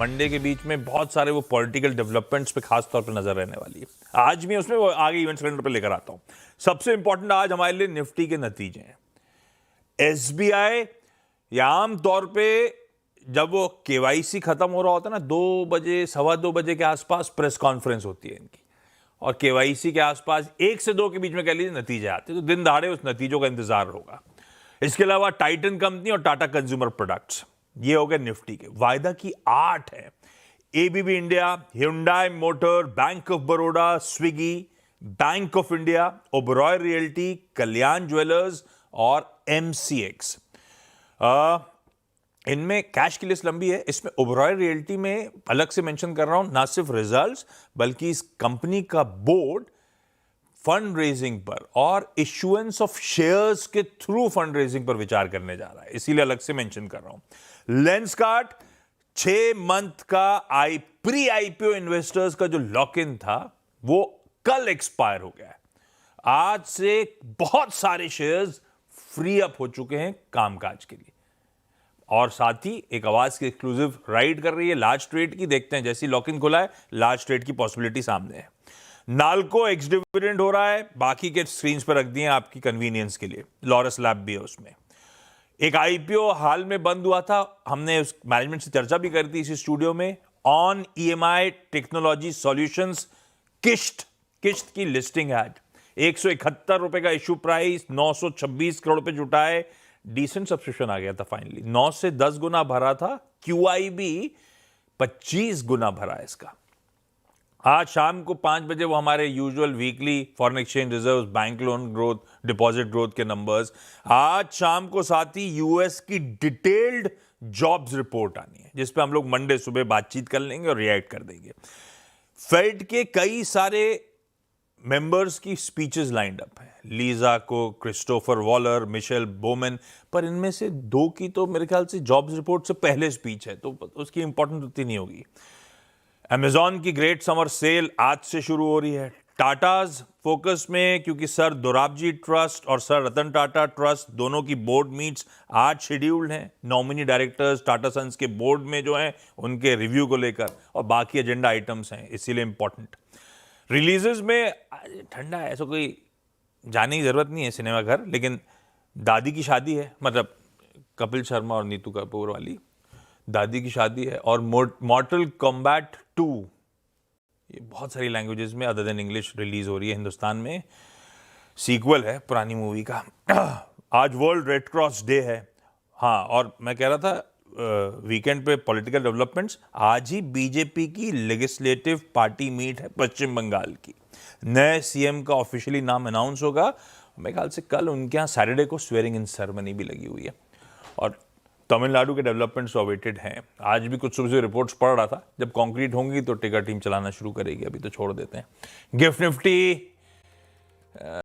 Monday के बीच में बहुत सारे वो पॉलिटिकल डेवलपमेंट्स पे खास तौर पे नजर रहने वाली है। आज भी उसमें वो आगे इवेंट कैलेंडर पे लेकर आता हूं। सबसे इंपॉर्टेंट आज हमारे लिए निफ्टी के नतीजे हैं। एसबीआई या आम तौर पे जब वो केवाईसी खत्म हो रहा होता है ना, 2 बजे 2:15 के आसपास प्रेस कॉन्फ्रेंस होती है इनकी, और केवाईसी के आसपास 1 से 2 के बीच में कह लीजिए नतीजे आते हैं, तो दिन दहाड़े उस नतीजों का इंतजार होगा। इसके अलावा टाइटन कंपनी और टाटा कंज्यूमर प्रोडक्ट्स, ये हो गए निफ्टी के। वायदा की 8 है। ABB India, hyundai motor, bank of Baroda, Swiggy, bank of India, Oberoi realty, Kalyan jewellers और एमसीएक्स। इनमें कैश की लिस्ट लंबी है। इसमें ओबरॉय रियल्टी में अलग से मेंशन कर रहा हूं, ना सिर्फ रिजल्ट्स बल्कि इस कंपनी का बोर्ड फंड रेजिंग पर और इश्यूएंस ऑफ शेयर्स के थ्रू फंड रेजिंग पर विचार करने जा रहा है, इसीलिए अलग से मेंशन कर रहा हूं। लेंसकार्ट 6 मंथ का प्री आईपीओ इन्वेस्टर्स का जो लॉक इन था वो कल एक्सपायर हो गया है। आज से बहुत सारे शेयर्स फ्री अप हो चुके हैं कामकाज के लिए, और साथ ही एक आवाज की एक्सक्लूसिव राइड कर रही है लार्ज ट्रेड की। देखते हैं, जैसी लॉक इन खुला है लार्ज ट्रेड की पॉसिबिलिटी सामने है। नाल्को एक्स डिविडेंड हो रहा है, बाकी के स्क्रीन पर रख दिए आपकी कन्वीनियंस के लिए। लॉरस लैब भी है उसमें। एक आईपीओ हाल में बंद हुआ था, हमने उस मैनेजमेंट से चर्चा भी करी थी इसी स्टूडियो में। ऑन ईएमआई टेक्नोलॉजी सॉल्यूशंस, किश्त की लिस्टिंग है आज। 171 रुपए का इश्यू प्राइस, 926 करोड़ पे जुटा है। डिसेंट सब्सक्रिप्शन आ गया था फाइनली, 9 से 10 गुना भरा था। क्यूआईबी 25 गुना भरा है इसका। आज शाम को 5 बजे वो हमारे usual weekly foreign exchange reserve, bank loan growth, deposit growth के नंबर्स। आज शाम को साथ ही यूएस की डिटेल्ड जॉब्स रिपोर्ट आनी है, जिस पे हम लोग मंडे सुबह बातचीत कर लेंगे और रिएक्ट कर देंगे। फेड के कई सारे मेंबर्स की स्पीचेस लाइंड अप है, लीजा को, क्रिस्टोफर वॉलर, मिशेल बोमन, पर इनमें से 2 की तो मेरे ख्याल से जॉब्स रिपोर्ट से पहले स्पीच है, तो उसकी इंपॉर्टेंस उतनी नहीं होगी। अमेजॉन की ग्रेट समर सेल आज से शुरू हो रही है। टाटाज फोकस में, क्योंकि सर दोराबजी ट्रस्ट और सर रतन टाटा ट्रस्ट दोनों की बोर्ड मीट्स आज शेड्यूल्ड हैं। नॉमिनी डायरेक्टर्स टाटा सन्स के बोर्ड में जो हैं उनके रिव्यू को लेकर, और बाकी एजेंडा आइटम्स हैं, इसीलिए इंपॉर्टेंट। रिलीजेस में ठंडा है, ऐसा कोई जाने की जरूरत नहीं है सिनेमा घर, लेकिन दादी की शादी है, मतलब कपिल शर्मा और नीतू कपूर वाली दादी की शादी है। और मॉर्टल कॉम्बैट 2, ये बहुत सारी लैंग्वेजेस में अदर देन इंग्लिश रिलीज हो रही है हिंदुस्तान में। सीक्वल है पुरानी मूवी का। आज वर्ल्ड रेड क्रॉस डे है। हाँ, और मैं कह रहा था वीकेंड पे पॉलिटिकल डेवलपमेंट्स। आज ही बीजेपी की लेजिस्लेटिव पार्टी मीट है पश्चिम बंगाल की। नए सीएम का ऑफिशियली नाम अनाउंस होगा। मेरे ख्याल से कल उनके यहाँ सैटरडे को स्वेरिंग इन सेरेमनी भी लगी हुई है। और तमिलनाडु के डेवलपमेंट्स अवेटेड हैं। आज भी कुछ सुबह से रिपोर्ट्स पढ़ रहा था, जब कंक्रीट होंगी तो टिकर टीम चलाना शुरू करेगी, अभी तो छोड़ देते हैं। Gift Nifty